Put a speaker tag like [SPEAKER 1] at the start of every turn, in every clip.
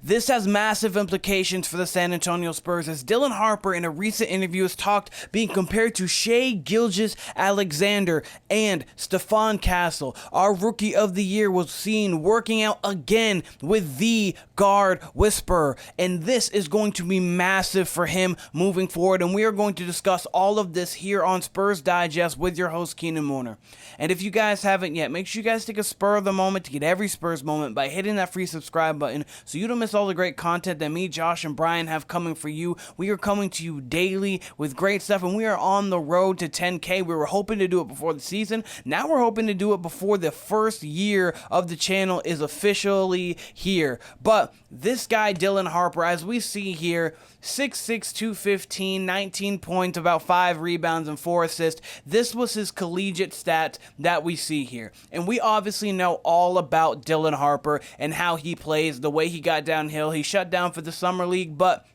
[SPEAKER 1] This has massive implications for the San Antonio Spurs, as Dylan Harper in a recent interview has talked being compared to Shai Gilgeous-Alexander and Stephon Castle. Our Rookie of the Year was seen working out again with the guard whisperer, and this is going to be massive for him moving forward, and we are going to discuss all of this here on Spurs Digest with your host Keenan Warner. And if you guys haven't yet, make sure you guys take a spur of the moment to get every Spurs moment by hitting that free subscribe button so you don't miss all the great content that me, Josh, and Brian have coming for you. We are coming to you daily with great stuff, and we are on the road to 10K. We were hoping to do it before the season. Now we're hoping to do it before the first year of the channel is officially here. But this guy, Dylan Harper, as we see here, 6'6", 215, 19 points, about 5 rebounds, and 4 assists. This was his collegiate stats that we see here. And we obviously know all about Dylan Harper and how he plays, the way he got downhill. He shut down for the Summer League, but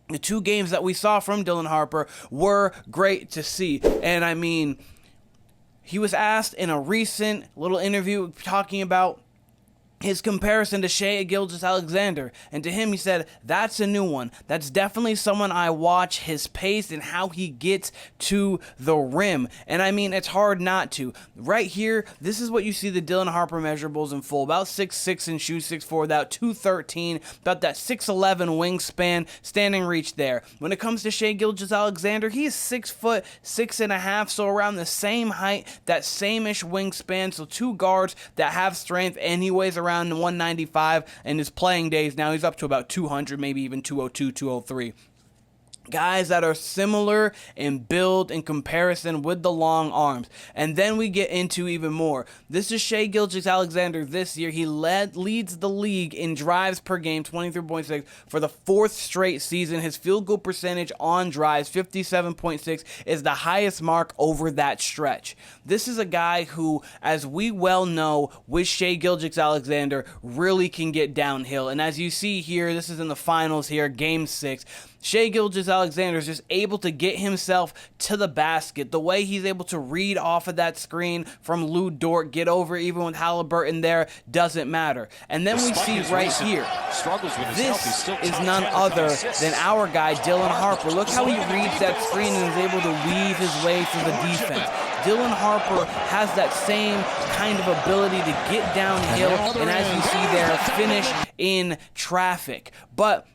[SPEAKER 1] the 2 games that we saw from Dylan Harper were great to see. And I mean, he was asked in a recent little interview talking about his comparison to Shai Gilgeous-Alexander, and to him he said, that's a new one. That's definitely someone I watch, his pace and how he gets to the rim. And I mean, it's hard not to. Right here, this is what you see the Dylan Harper measurables in full. About 6'6" and shoot 6'4", about 213, about that 6'11" wingspan, standing reach there. When it comes to Shai Gilgeous-Alexander, he is 6 foot 6.5, so around the same height, that same-ish wingspan, so 2 guards that have strength, and he weighs around 195, and his playing days now he's up to about 200, maybe even 202, 203. Guys that are similar in build in comparison with the long arms. And then we get into even more. This is Shai Gilgeous-Alexander this year. He leads the league in drives per game, 23.6 for the 4th straight season. His field goal percentage on drives, 57.6, is the highest mark over that stretch. This is a guy who, as we well know, with Shai Gilgeous-Alexander, really can get downhill. And as you see here, this is in the finals here, game 6. Shai Gilgeous-Alexander is just able to get himself to the basket. The way he's able to read off of that screen from Lou Dort, get over even with Halliburton there, doesn't matter. And then we see right here, this is none other than our guy, Dylan Harper. Look how he reads that screen and is able to weave his way through the defense. Dylan Harper has that same kind of ability to get downhill and, as you see there, finish in traffic. But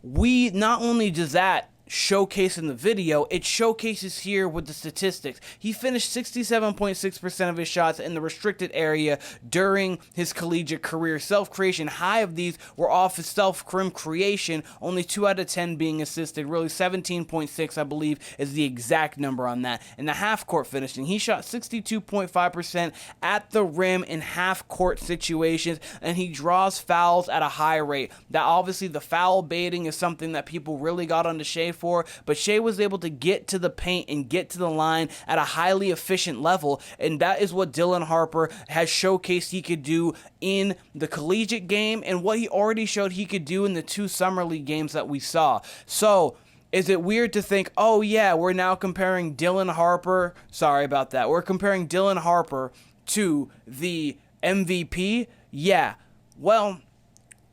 [SPEAKER 1] we not only does that showcase in the video, it showcases here with the statistics. He finished 67.6% of his shots in the restricted area during his collegiate career. Self-creation, high of these were off his self-crim creation, only 2 out of 10 being assisted. Really 17.6, I believe, is the exact number on that. And the half-court finishing, he shot 62.5% at the rim in half-court situations, and he draws fouls at a high rate. That obviously the foul baiting is something that people really got onto Shai for, but Shai was able to get to the paint and get to the line at a highly efficient level, and that is what Dylan Harper has showcased he could do in the collegiate game and what he already showed he could do in the 2 Summer League games that we saw. So is it weird to think, oh yeah, we're now comparing Dylan Harper, sorry about that, we're comparing Dylan Harper to the MVP? Yeah, well,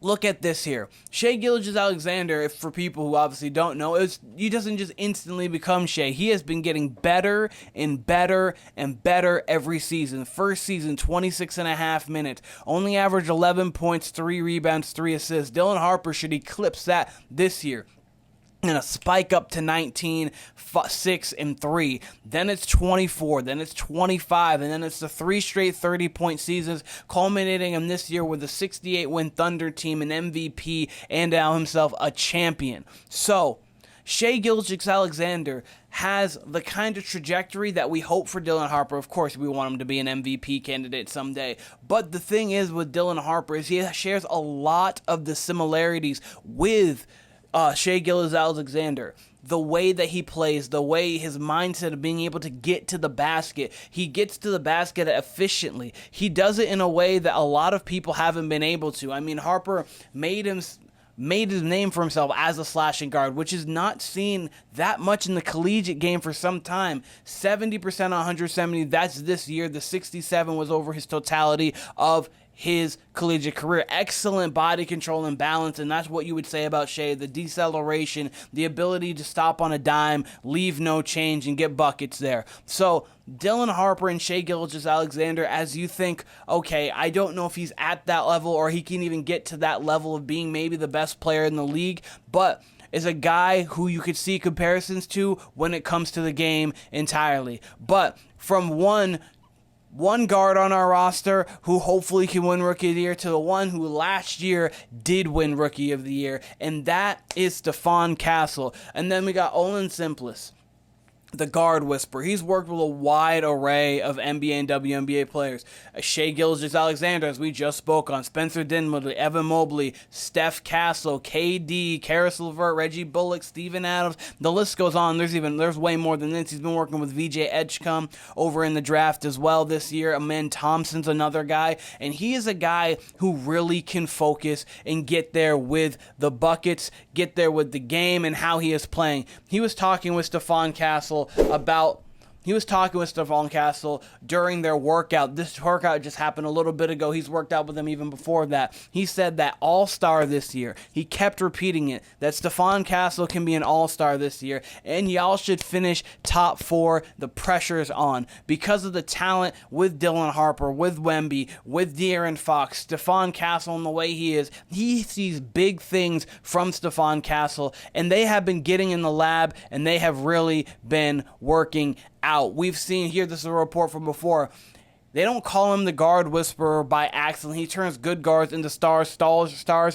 [SPEAKER 1] look at this here. Shai Gilgeous-Alexander, for people who obviously don't know, he doesn't just instantly become Shai. He has been getting better and better and better every season. First season, 26.5 minutes. Only averaged 11 points, 3 rebounds, 3 assists. Dylan Harper should eclipse that this year. And a spike up to 19, 6, and 3. Then it's 24, then it's 25, and then it's the 3 straight 30-point seasons, culminating in this year with a 68-win Thunder team, an MVP, and now himself a champion. So Shai Gilgeous-Alexander has the kind of trajectory that we hope for Dylan Harper. Of course, we want him to be an MVP candidate someday. But the thing is with Dylan Harper is he shares a lot of the similarities with Shai Gilgeous-Alexander. The way that he plays, the way his mindset of being able to get to the basket. He gets to the basket efficiently. He does it in a way that a lot of people haven't been able to. I mean, Harper made his name for himself as a slashing guard, which is not seen that much in the collegiate game for some time. 70% on 170, that's this year. The 67 was over his totality of his collegiate career. Excellent body control and balance, and that's what you would say about Shai. The deceleration, the ability to stop on a dime, leave no change, and get buckets there. So Dylan Harper and Shai Gilgeous-Alexander, as you think, okay, I don't know if he's at that level or he can even get to that level of being maybe the best player in the league, but is a guy who you could see comparisons to when it comes to the game entirely. But from one guard on our roster who hopefully can win Rookie of the Year to the one who last year did win Rookie of the Year, and that is Stephon Castle. And then we got Olin Simplis, the guard whisperer. He's worked with a wide array of NBA and WNBA players. Shai Gilgeous-Alexander, as we just spoke on, Spencer Dinwiddie, Evan Mobley, Steph Castle, KD, Karis LeVert, Reggie Bullock, Steven Adams. The list goes on. There's way more than this. He's been working with VJ Edgecombe over in the draft as well this year. Amen Thompson's another guy, and he is a guy who really can focus and get there with the buckets, get there with the game and how he is playing. He was talking with Stephon Castle during their workout. This workout just happened a little bit ago. He's worked out with them even before that. He said that all-star this year. He kept repeating it, that Stephon Castle can be an all-star this year, and y'all should finish top 4. The pressure is on. Because of the talent with Dylan Harper, with Wemby, with De'Aaron Fox, Stephon Castle and the way he is, he sees big things from Stephon Castle, and they have been getting in the lab, and they have really been working out. We've seen here, this is a report from before, they don't call him the guard whisperer by accident. He turns good guards into stars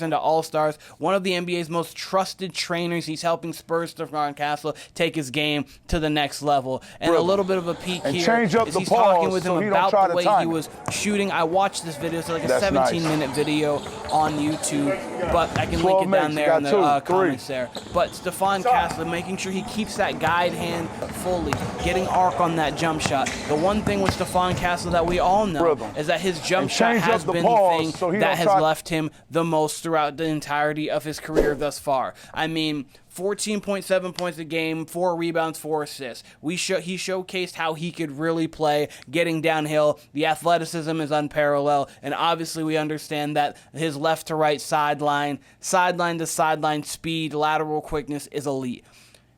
[SPEAKER 1] into all-stars. One of the NBA's most trusted trainers. He's helping Spurs Stephon Castle take his game to the next level. And a little bit of a peek
[SPEAKER 2] and
[SPEAKER 1] here is he's talking with him
[SPEAKER 2] so
[SPEAKER 1] about the way he was shooting. I watched this video. It's like a 17-minute video on YouTube, but I can link it down there in the comments there. But Stephon Castle, making sure he keeps that guide hand fully, getting arc on that jump shot. The one thing with Stephon Castle that we all know is that his jump shot has been the thing that has left him the most throughout the entirety of his career thus far. I mean, 14.7 points a game, 4 rebounds, 4 assists. He showcased how he could really play, getting downhill. The athleticism is unparalleled, and obviously we understand that his left to right sideline to sideline speed, lateral quickness is elite.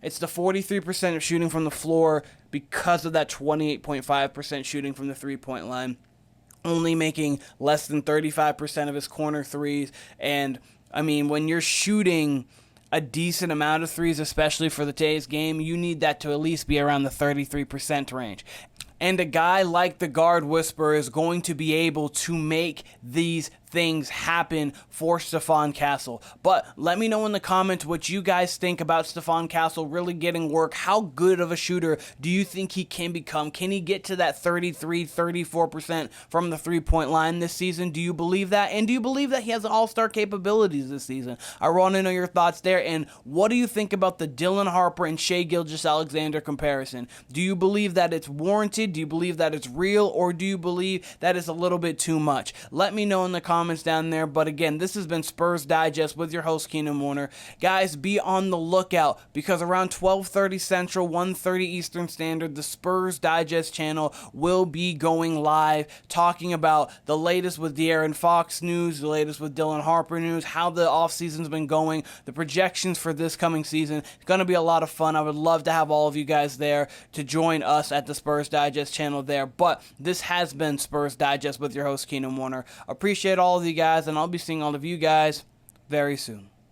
[SPEAKER 1] It's the 43% of shooting from the floor because of that 28.5% shooting from the three-point line, only making less than 35% of his corner threes. And, I mean, when you're shooting a decent amount of threes, especially for the today's game, you need that to at least be around the 33% range. And a guy like the guard whisperer is going to be able to make these things happen for Stephon Castle. But let me know in the comments what you guys think about Stephon Castle really getting work. How good of a shooter do you think he can become? Can he get to that 34% from the three-point line this season? Do you believe that? And do you believe that he has all-star capabilities this season? I want to know your thoughts there. And what do you think about the Dylan Harper and Shai Gilgeous-Alexander comparison? Do you believe that it's warranted? Do you believe that it's real? Or do you believe that it's a little bit too much? Let me know in the comments down there. But again, this has been Spurs Digest with your host Keenan Warner. Guys, be on the lookout because around 12:30 Central, 1:30 Eastern Standard, the Spurs Digest channel will be going live talking about the latest with De'Aaron Fox news, the latest with Dylan Harper news, how the offseason's been going, the projections for this coming season. It's going to be a lot of fun. I would love to have all of you guys there to join us at the Spurs Digest channel there. But this has been Spurs Digest with your host Keenan Warner. Appreciate all of you guys, and I'll be seeing all of you guys very soon.